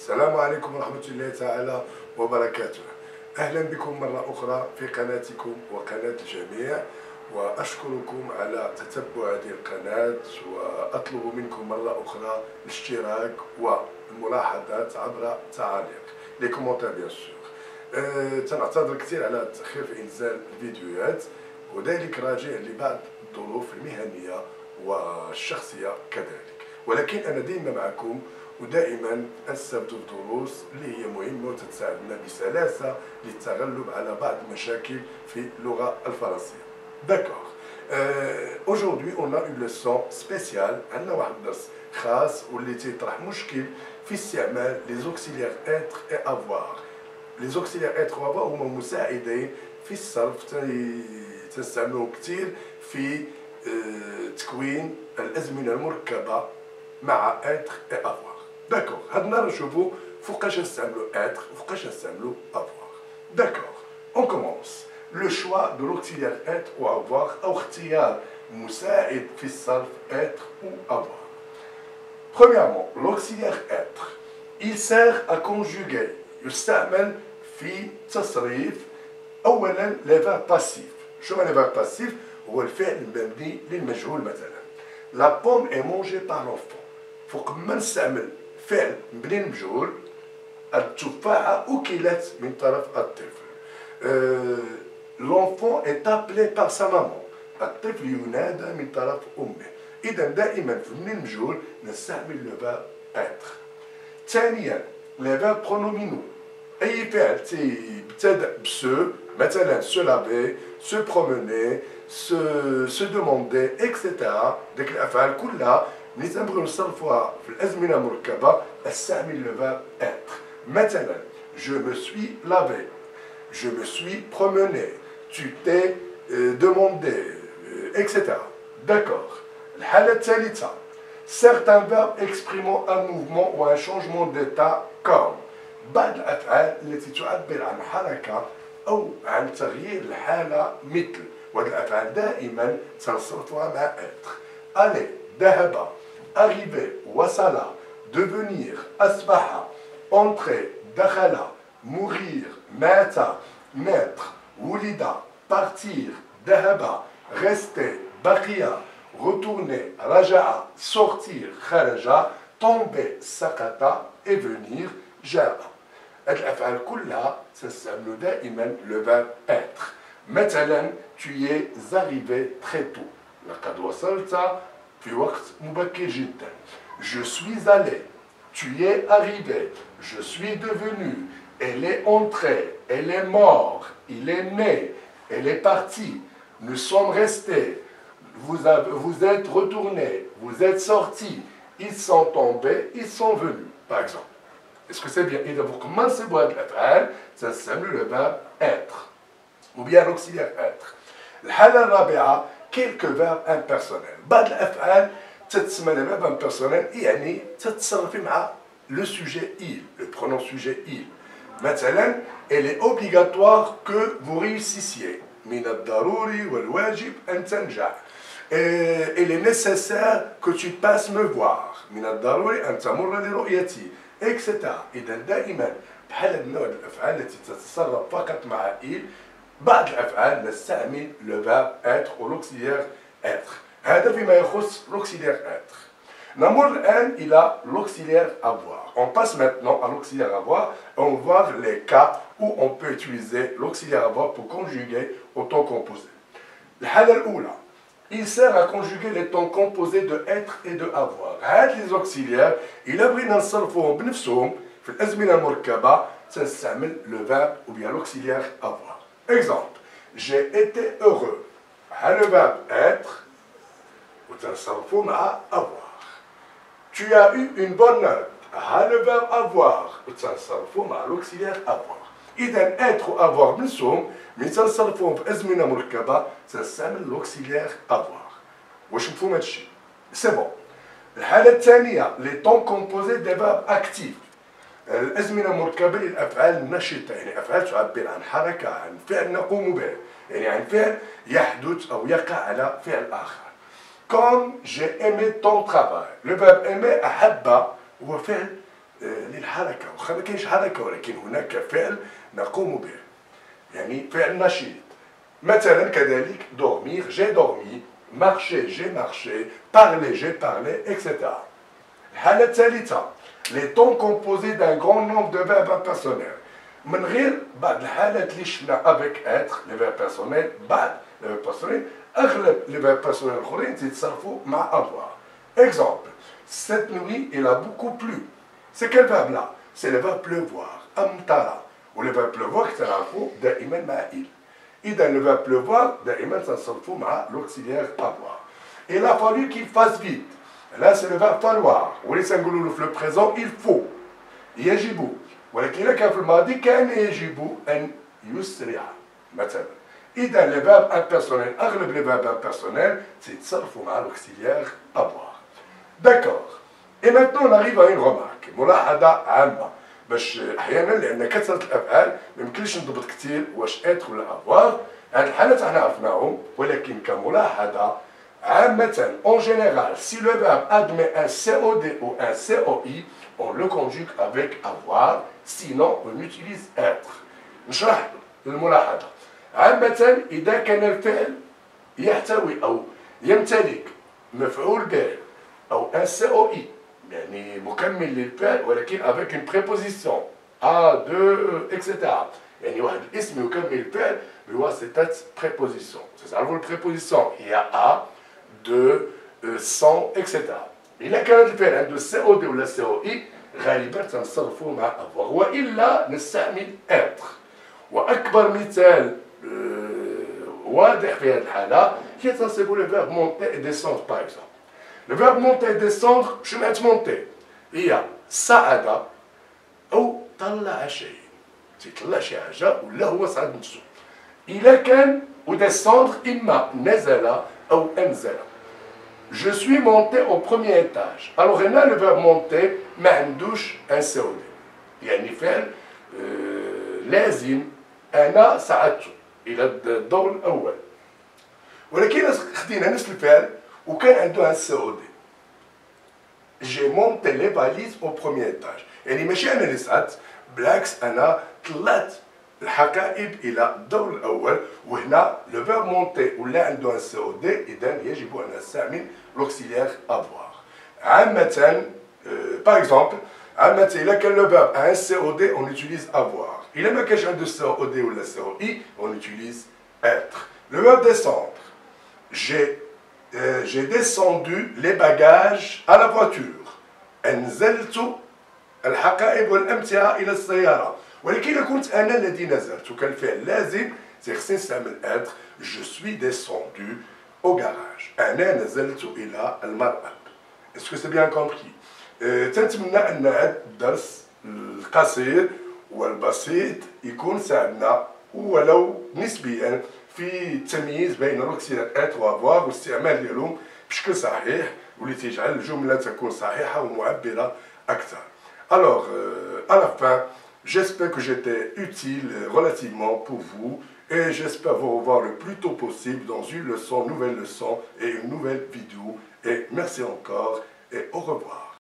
السلام عليكم ورحمة الله تعالى وبركاته. أهلا بكم مرة أخرى في قناتكم وقناة الجميع، وأشكركم على تتبع هذه القناة، وأطلب منكم مرة أخرى الاشتراك والملاحظات عبر التعاليق لي كومونتير بيان سور. تنعتذر كثير على التأخير في إنزال الفيديوهات، وذلك راجع لبعض الظروف المهنية والشخصية كذلك، ولكن أنا دائما معكم ودائما أستبدل الدروس اللي هي مهمة وتساعدنا بسلاسة للتغلب على بعض المشاكل في اللغة الفرنسية. D'accord. Aujourd'hui, on a une leçon spéciale. عندنا واحد الدرس خاص واللي تيطرح مشكل في استعمال les auxiliaires être et avoir. Les auxiliaires être و avoir هما مساعدين في الصرف، تنستعملوهم كثير في تكوين الأزمنة المركبة مع être et avoir. D'accord. هاد النهار نشوفوا فوقاش نستعملوا être وفوقاش نستعملوا avoir. D'accord. On commence. Le choix de l'auxiliaire être ou avoir أو اختيار مساعد في الصرف être ou avoir. Premièrement, l'auxiliaire être. Il sert à conjuguer. يستعمل في تصريف أولا les verbes passifs. شو معنى verbe passif؟ هو الفعل المبني للمجهول. مثلا La pomme est mangée par l'enfant. فوق ما نستعمل فعل مبني للمجهول، التفاحة أكلت من طرف الطفل. L'enfant est appelé par sa maman. الطفل ينادى من طرف أمه. إذا دائما في مبني المجهول نستعمل le verbe être. ثانيا les verbes pronominaux. أي فعل يبتدأ بسو، مثلا se laver, se promener, se demander, etc. ديك الأفعال كلها ملي تنبغيو نصرفوها في الأزمنة المركبة نستعمل le verbe être. مثلا je me suis lavé, je me suis promené, tu t'es demandé, etc. D'accord. الحالة الثالثة certains verbes exprimant un mouvement ou un changement d'état comme بعض الأفعال التي تعبر عن حركة أو عن تغيير الحالة مثل، وهذه الأفعال دائما تنصرفها مع être. aller ذهب، arriver وصل، devenir أصبح، entrer دخل، mourir مات، naître ولد، partir ذهب، rester بقي، retourner رجع، sortir خرج، tomber سقط et venir جاء. هذه الأفعال كلها تستعمل دائما le verbe être. مثلا tu es arrivé très tôt. لقد وصلت في وقت مبكر جدا. Je suis allé. Tu es arrivé. Je suis devenu. Elle est entrée. Elle est morte. Il est né. Elle est partie. Nous sommes restés. Vous êtes retournés. Vous êtes sortis. Ils sont tombés. Ils sont venus. Par exemple. Est-ce que c'est bien? Et donc, vous commencez à voir l'affaire, ça s'appelle le verbe être. Ou bien l'auxiliaire être. الحالة الرابعة quelques verbes impersonnels. بعض الأفعال تتسمى les verbes impersonnels يعني تتصرفي مع le sujet il, le pronom sujet il. مثلا, elle est obligatoire que vous réussissiez. من الضروري والواجب أن تنجح. Il est nécessaire que tu passes me voir. من الضروري أن تمر لرؤيتي. etc. إذا دائما بحال النوع الأفعال التي تتصرف فقط مع il، بعض الأفعال نستعمل le verbe être ou l'auxiliaire être. هذا فيما يخص l'auxiliaire être. نمر الآن إلى l'auxiliaire avoir. On passe maintenant à l'auxiliaire avoir et on va voir les cas où on peut utiliser l'auxiliaire avoir pour conjuguer au temps composé. الحالة الأولى il sert à conjuguer les temps composés de être et de avoir. هاد les auxiliaires إلا بغينا نصرفوهم بنفسهم في الأزمنة المركبة تنستعمل le verbe ou bien l'auxiliaire avoir. Exemple, j'ai été heureux. ها le verbe être وتنصرفو مع avoir. Tu as eu une bonne note. ها le verbe avoir وتنصرفو مع l'auxiliaire avoir. إذا être و avoir بنفسهم ملي تنصرفوهم في أزمنة مركبة تنستعمل l'auxiliaire avoir. واش مفهوم هادشي؟ سي بون. الحالة الثانية les temps composés des verbes actifs. الأزمنة المركبة للأفعال النشطة، يعني أفعال تعبر عن حركة، عن فعل نقوم به، يعني عن فعل يحدث أو يقع على فعل آخر. Comme j'ai aimé ton travail. Le verbe aimer أحب هو فعل للحركة، وخا ما كاينش حركة ولكن هناك فعل نقوم به، يعني فعل نشيط. مثلا كذلك dormir j'ai dormi، marcher j'ai marché، parler j'ai parlé، etc. الحالة الثالثة les temps composés d'un grand nombre de verbes impersonnels. من غير بعض الحالات اللي شفنا avec être les verbes personnels، بعض les verbes personnels أغلب les verbes personnels الآخرين تتصرفوا مع avoir. Exemple, cette nuit il a beaucoup plu. C'est quel verbe là? C'est le verbe pleuvoir، أمطر. ولو verbe pleuvoir كتعرفوا دائما مع il. إذا le verbe pleuvoir دائما تنصرفوا مع l'auxiliaire avoir. Il a fallu qu'il fasse vite. Là c'est le verbe falloir. وليس نقولوا له في le présent il faut. يجب. ولكن إذا كان في الماضي كان يجب أن يسرع مثلا. إذا les verbes impersonnels أغلب les verbes impersonnels تتصرفوا مع l'auxiliaire avoir. D'accord. Et maintenant on arrive à une remarque. ملاحظة عامة. باش احيانا لان كثره الافعال ما يمكنش نضبط كثير واش اتر ولا افوار. هاد الحالات احنا عرفناهم ولكن كملاحظه عامه en général si le verbe admet un COD ou un COI on le conjugue avec avoir sinon on utilise être. نشرح الملاحظه. عامه اذا كان الفعل يحتوي او يمتلك مفعول به او un COI يعني مكمل للفعل ولكن avec une préposition à de etc. يعني واحد الاسم يكمل الفعل بواسطة préposition. تعرفوا البريبوزيسيون هي à de sans etc. إذا كان الفعل عنده COD ولا COI غالبا تنصرفوا مع avoir وإلا نستعمل être. وأكبر مثال واضح في هذه الحالة هي تنصب le verbe monter et descendre par exemple. Le verbe monter et descendre شو معنات monter؟ هي صعد أو طلع شيء. تيطلع شي حاجة ولا هو صعد نفسه. إلا كان descendre إما نزل أو أنزل. Je suis monté au premier étage. Alors هنا le verbe monter ما عندوش un COD. يعني فعل لازم أنا صعدت إلى الدور الأول. ولكن خدينا نفس الفعل وكان عنده un COD. J'ai monté les valises au premier étage. يعني ماشي أنا اللي صعدت بالعكس أنا طلعت الحقائب إلى الدور الأول وهنا لو فيرب مونتي ولا عنده un COD إذا يجب أن نستعمل l'auxiliaire avoir. عامة par exemple عامة إلا كان le verbe a un COD on utilise avoir. إلا ما كانش عنده COD ولا COI on utilise être. Le verbe descendre. J'ai descendu les bagages à la voiture. نزلت الحقائب والأمتعة إلى السيارة. ولكن إذا كنت أنا الذي نزلت وكان الفعل لازم خصني نستعمل être. Je suis descendu au garage. أنا نزلت إلى المرأب. Est-ce que c'est bien compris؟ تنتمنى أن هذا الدرس القصير والبسيط يكون ساعدنا ولو نسبيا في التمييز بين l'auxiliaire être وavoir والاستعمال ديالهم بشكل صحيح واللي تجعل الجملة تكون صحيحة ومعبرة أكثر. Alors, à la fin, j'espère que j'étais utile relativement pour vous et j'espère vous revoir le plus tôt possible dans une leçon, nouvelle leçon et une nouvelle vidéo. Et merci encore et au revoir.